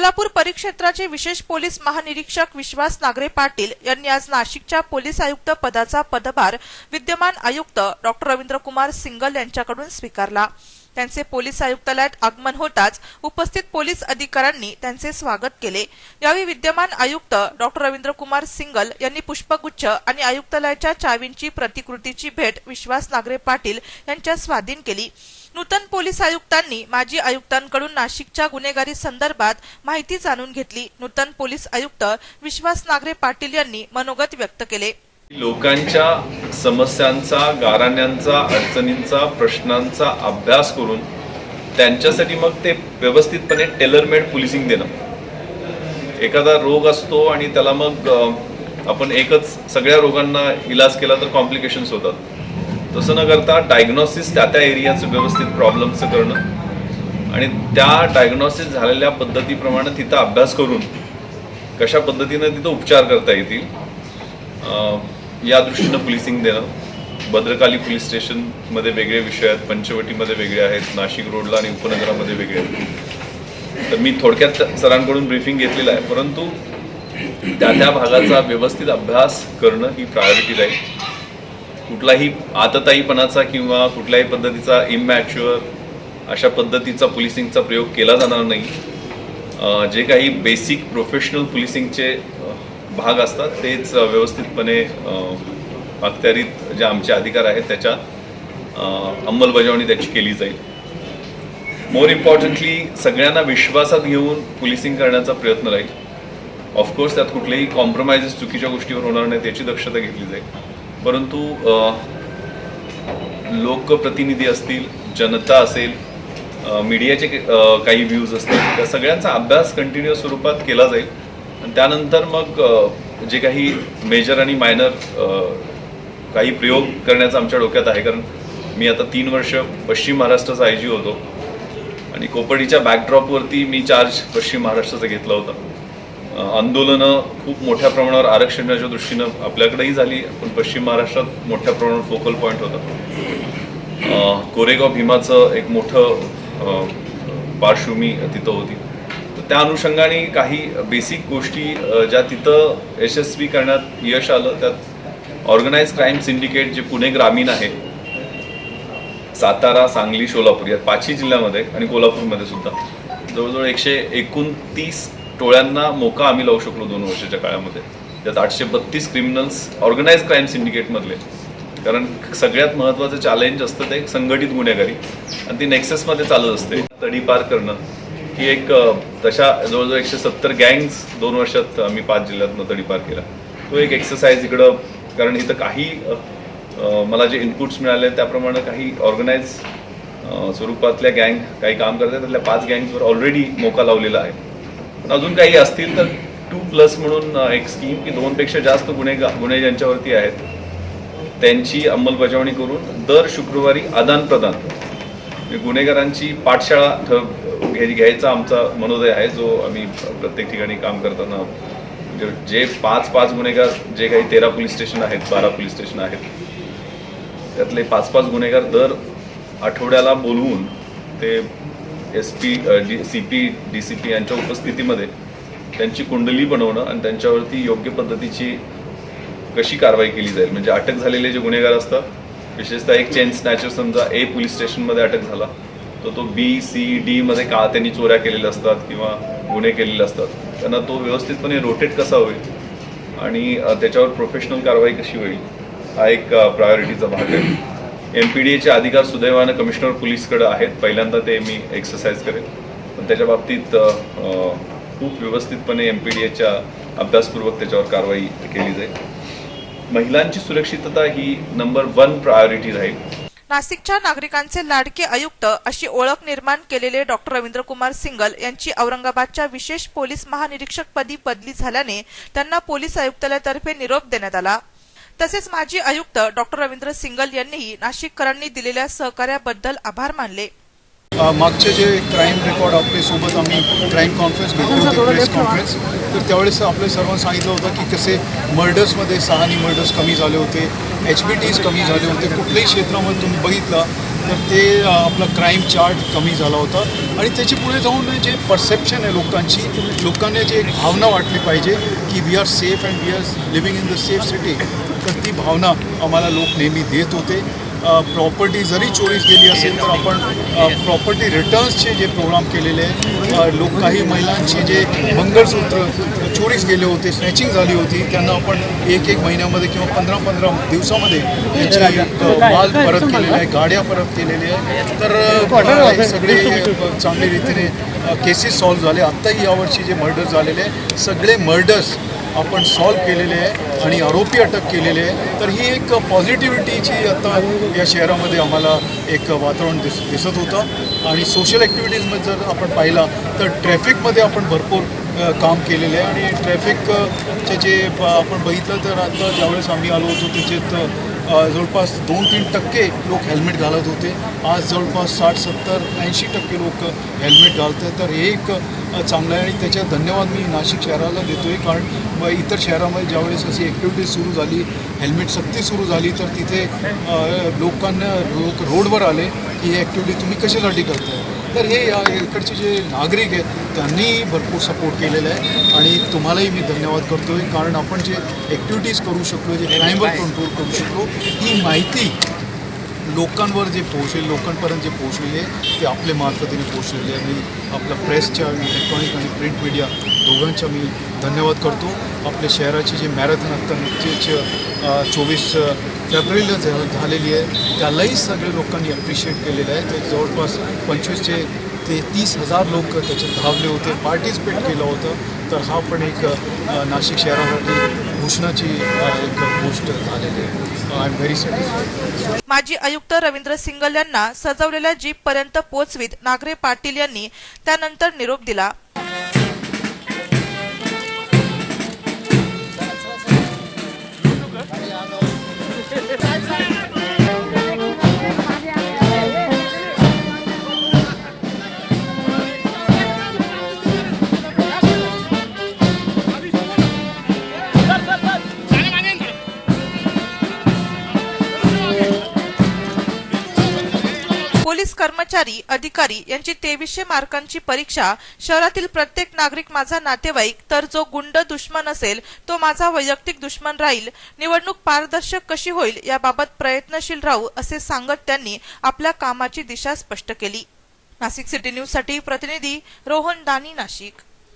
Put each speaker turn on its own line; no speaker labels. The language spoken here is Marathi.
सोलापूर परिक्षेत्राचे विशेष पोलीस महानिरीक्षक विश्वास नागरे पाटील यांनी आज नाशिकच्या पोलीस आयुक्त पदाचा पदभार विद्यमान आयुक्त डॉ. रवींद्रकुमार सिंगल यांच्याकडून स्वीकारला। त्यांचे पोलीस आयुक्तालयात आगमन होताच उपस्थित पोलीस अधिकाऱ्यांनी त्यांचे स्वागत केले। यावेळी विद्यमान आयुक्त डॉ. रवींद्रकुमार सिंगल यांनी पुष्पगुच्छ आणि आयुक्तालयाच्या चावींची प्रतिकृतीची भेट विश्वास नागरे पाटील यांच्या स्वाधीन केली। नूतन पोलीस आयुक्तांनी माजी आयुक्तांकडून नाशिकच्या गुन्हेगारी संदर्भात माहिती जाणून घेतली। नूतन पोलीस आयुक्त विश्वास नागरे पाटील यांनी मनोगत व्यक्त केले।
लोकांच्या समस्यांचा, गाऱ्हाण्यांचा, अडचणींचा, प्रश्नांचा अभ्यास करून त्यांच्यासाठी मग ते व्यवस्थितपणे टेलरमेड पोलिसिंग देणं। एखादा रोग असतो आणि त्याला मग आपण एकच सगळ्या रोगांना इलाज केला तर कॉम्प्लिकेशन्स होतात। तसं न करता डायग्नोसिस त्या एरियाचं व्यवस्थित प्रॉब्लेमचं करणं आणि त्या डायग्नोसिस झालेल्या पद्धतीप्रमाणे तिथं अभ्यास करून कशा पद्धतीने तिथं उपचार करता येतील या दृष्टीनं पोलिसिंग देणं। भद्रकाली पोलीस स्टेशनमध्ये वेगळे विषय आहेत, पंचवटीमध्ये वेगळे आहेत, नाशिक रोडला आणि उपनगरामध्ये वेगळे आहेत। तर मी थोडक्यात सरांकडून ब्रीफिंग घेतलेलं आहे, परंतु त्या भागाचा व्यवस्थित अभ्यास करणं ही प्रायोरिटी राहील। कुठलाही आतताईपणाचा किंवा कुठल्याही पद्धतीचा इमॅच्युअर अशा पद्धतीचा पोलिसिंगचा प्रयोग केला जाणार नाही। जे काही बेसिक प्रोफेशनल पोलिसिंगचे भाग असतात तेच व्यवस्थितपणे अखत्यारीत जे आमचे अधिकार आहेत त्याच्या अंमलबजावणी त्याची केली जाईल। मोर इम्पॉर्टंटली सगळ्यांना विश्वासात घेऊन पोलिसिंग करण्याचा प्रयत्न राहील। ऑफकोर्स त्यात कुठलेही कॉम्प्रोमाइजेस चुकीच्या गोष्टीवर होणार नाही त्याची दक्षता घेतली जाईल, परंतु लोकप्रतिनिधी असतील, जनता असेल, मीडियाचे काही व्ह्यूज असतील, त्या सगळ्यांचा अभ्यास कंटिन्युअस स्वरूपात केला जाईल आणि त्यानंतर मग जे काही मेजर आणि मायनर काही प्रयोग करण्याचा आमच्या डोक्यात आहे। कारण मी आता 3 वर्ष पश्चिम महाराष्ट्राचा आयजी होतो आणि कोपर्डीच्या बॅकड्रॉपवरती मी चार्ज पश्चिम महाराष्ट्राचा घेतला होता। आंदोलनं खूप मोठ्या प्रमाणावर आरक्षणाच्या दृष्टीनं आपल्याकडेही झाली, पण पश्चिम महाराष्ट्रात मोठ्या प्रमाणावर फोकल पॉईंट होता। कोरेगाव भीमाचं एक मोठं पार्श्वभूमी तिथं होती। तर त्या अनुषंगाने काही बेसिक गोष्टी ज्या तिथं यशस्वी करण्यात यश आलं, त्यात ऑर्गनाइज क्राईम सिंडिकेट जे पुणे ग्रामीण आहे, सातारा, सांगली, सोलापूर या 5ही जिल्ह्यामध्ये आणि कोल्हापूरमध्ये सुद्धा जवळजवळ 129 टोळ्यांना मोका आम्ही लावू शकलो 2 वर्षाच्या काळामध्ये। त्यात 832 क्रिमिनल्स ऑर्गनाइज क्राईम सिंडिकेटमधले। कारण सगळ्यात महत्त्वाचं चॅलेंज असतं ते संघटित गुन्हेगारी आणि ती नेक्ससमध्ये चालत असते। तडीपार करणं ही एक तशा जवळजवळ 170 गँग्स 2 वर्षात आम्ही 5 जिल्ह्यातनं तडीपार केला। तो एक एक्सरसाइज इकडं, कारण इथं काही मला जे इनपुट्स मिळाले त्याप्रमाणे काही ऑर्गनाइज स्वरूपातल्या गँग काही काम करतात, त्यातल्या 5 गँग्सवर ऑलरेडी मोका लावलेला आहे। अजून काही असतील तर 2+ म्हणून एक स्कीम की 2 पेक्षा जास्त गुन्हे ज्यांच्यावरती आहेत त्यांची अंमलबजावणी करून दर शुक्रवारी आदान प्रदान गुन्हेगारांची पाठशाळा घ्यायचा आमचा मनोदय आहे, जो आम्ही प्रत्येक ठिकाणी काम करताना जे 5 गुन्हेगार, जे काही 13 पोलीस स्टेशन आहेत, 12 पोलीस स्टेशन आहेत, त्यातले 5 गुन्हेगार दर आठवड्याला बोलवून ते SP, CP, DCP यांच्या उपस्थितीमध्ये त्यांची कुंडली बनवणं आणि त्यांच्यावरती योग्य पद्धतीची कशी कारवाई केली जाईल। म्हणजे अटक झालेले जे गुन्हेगार असतात, विशेषतः एक चेन स्नॅचर समजा A पोलीस स्टेशनमध्ये अटक झाला तर तो B, C, D मध्ये का त्यांनी चोऱ्या केलेल्या असतात किंवा गुन्हे केलेले असतात, त्यांना तो व्यवस्थितपणे रोटेट कसा होईल आणि त्याच्यावर प्रोफेशनल कारवाई कशी होईल हा एक प्रायोरिटीचा भाग आहे। MPDAचे अधिकार सुदैवानं कमिशनर पोलीसकडे आहेत, पहिल्यांदा ते मी एक्सरसाइज करेन, पण त्याच्या बाबतीत खूप व्यवस्थितपणे MPDAच्या अभ्यासपूर्वक त्याच्यावर कारवाई केली जाईल। महिलांची सुरक्षितता ही नंबर 1 प्रायोरिटी राहील।
नाशिकच्या नागरिकांचे लाडके आयुक्त अशी ओळख निर्माण केलेले डॉ. रवींद्रकुमार सिंगल यांची औरंगाबादच्या विशेष पोलीस महानिरीक्षक पदी बदली झाल्याने त्यांना पोलीस आयुक्तालयातर्फे निरोप देण्यात आला। तसेच माजी आयुक्त डॉ. रवींद्र सिंगल यांनीही नाशिककरांनी दिलेल्या सहकार्याबद्दल आभार मानले।
मागचे जे क्राईम रेकॉर्ड आपल्यासोबत आम्ही क्राईम कॉन्फरन्स घेतली होती, प्रेस कॉन्फरन्स, तर त्यावेळेस आपल्या सर्वांना सांगितलं होतं की कसे मर्डर्समध्ये 6 मर्डर्स कमी झाले होते, HBTs कमी झाले होते। कुठल्याही क्षेत्रामध्ये तुम्ही बघितलं तर ते आपला क्राईम चार्ट कमी झाला होता आणि त्याची पुढे जाऊन जे परसेप्शन आहे लोकांना जे एक भावना वाटली पाहिजे की we are safe and we are living in the safe city, तर ती भावना आम्हाला लोक नेहमी देत होते. प्रॉपर्टी जरी चोरीस गेली असेल तर आपण प्रॉपर्टी रिटर्न्सचे जे प्रोग्राम केलेले आहे, काही महिलांचे जे मंगळसूत्र चोरीस गेले होते, स्नॅचिंग झाली होती, त्यांना आपण एक महिन्यामध्ये किंवा 15 दिवसामध्ये त्यांचे माल परत केलेला आहे, गाड्या परत केलेल्या आहे. तर हे सगळे चांगल्या रीतीने केसेस सॉल्व्ह झाले. आत्ताही यावर्षी जे मर्डर्स झालेले आहे सगळे मर्डर्स आपण सॉल्व्ह केलेले आहे आणि आरोपी अटक केलेले आहे. तर ही एक पॉझिटिव्हिटीची आता या शहरामध्ये आम्हाला एक वातावरण दिसत होतं. आणि सोशल ॲक्टिव्हिटीजमध्ये जर आपण पाहिला तर ट्रॅफिकमध्ये आपण भरपूर काम केलेलं आहे आणि ट्रॅफिकचे जे आपण बघितलं तर आता ज्यावेळेस आम्ही आलो होतो त्याच्यात जवळपास 2-3% लोक हेल्मेट घालत होते. आज जवळपास 60-70-80% लोक हेल्मेट घालत आहेत. तर हे एक चांगलं आहे आणि त्याच्यात धन्यवाद मी नाशिक शहराला देतो आहे. कारण इतर शहरामध्ये ज्यावेळेस अशी ॲक्टिव्हिटीज सुरू झाली, हेल्मेट सक्ती सुरू झाली, तर तिथे लोक रोडवर आले की ही ॲक्टिव्हिटी तुम्ही कशासाठी करताय. तर हे इकडचे जे नागरिक आहेत त्यांनी भरपूर सपोर्ट केलेला आहे आणि तुम्हालाही मी धन्यवाद करतो आहे. कारण आपण जे ॲक्टिव्हिटीज करू शकलो, जे क्राईमवर कंट्रोल करू शकलो, ही माहिती लोकांवर जे लोकांपर्यंत जे पोहोचलेली आहे ते आपल्या मार्फतीने पोहोचलेली आहे. मी आपल्या प्रेसच्या, इलेक्ट्रॉनिक आणि प्रिंट मीडिया दोघांचा मी धन्यवाद करतो. आपल्या शहराची जी मॅरेथॉन आत्ता नुकतीच 24 फेब्रुवारीला झालेली आहे त्यालाही सगळे लोकांनी अप्रिशिएट केलेलं आहे. ते जवळपास 25 ते 30,000 लोक त्याच्यात धावले होते, पार्टिसिपेट केलं होतं. तर हा पण एक नाशिक शहरासाठी घोषणाची एक गोष्ट झालेली आहे. I am very satisfied.
माजी आयुक्त रवींद्र सिंगल यांना सजवलेल्या जीपपर्यंत पोहोचवीत नागरे पाटील यांनी त्यानंतर निरोप दिला. पोलीस कर्मचारी अधिकारी यांची 2300 मार्कांची परीक्षा. शहरातील प्रत्येक नागरिक माझा नातेवाईक, तर जो गुंड दुश्मन असेल तो माझा वैयक्तिक दुश्मन राहील. निवडणूक पारदर्शक कशी होईल याबाबत प्रयत्नशील राहू असे सांगत त्यांनी आपल्या कामाची दिशा स्पष्ट केली. नाशिक सिटी न्यूज साठी प्रतिनिधी रोहन दानी, नाशिक.